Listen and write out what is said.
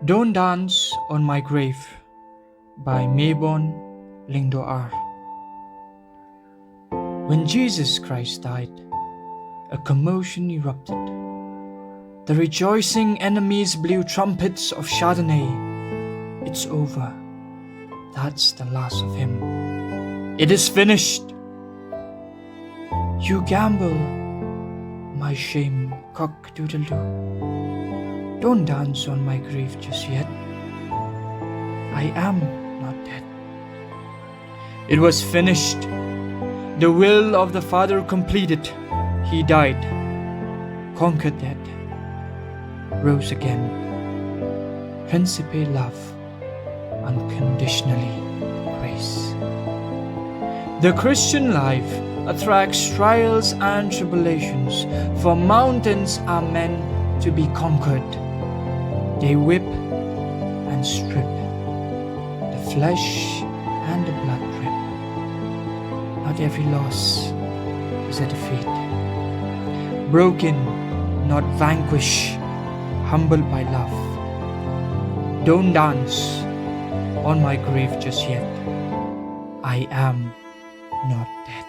Don't Dance on My Grave by Mayborn, R. When Jesus Christ died, a commotion erupted. The rejoicing enemies blew trumpets of Chardonnay. It's over. That's the last of him. It is finished. You gamble, my shame, cock-doodle-doo. Don't dance on my grave just yet. I am not dead. It was finished. The will of the Father completed. He died, conquered death, rose again. Principe love, unconditionally grace. The Christian life attracts trials and tribulations, for mountains are meant to be conquered. They whip and strip, the flesh and the blood drip. Not every loss is a defeat. Broken, not vanquished, humbled by love. Don't dance on my grave just yet. I am not dead.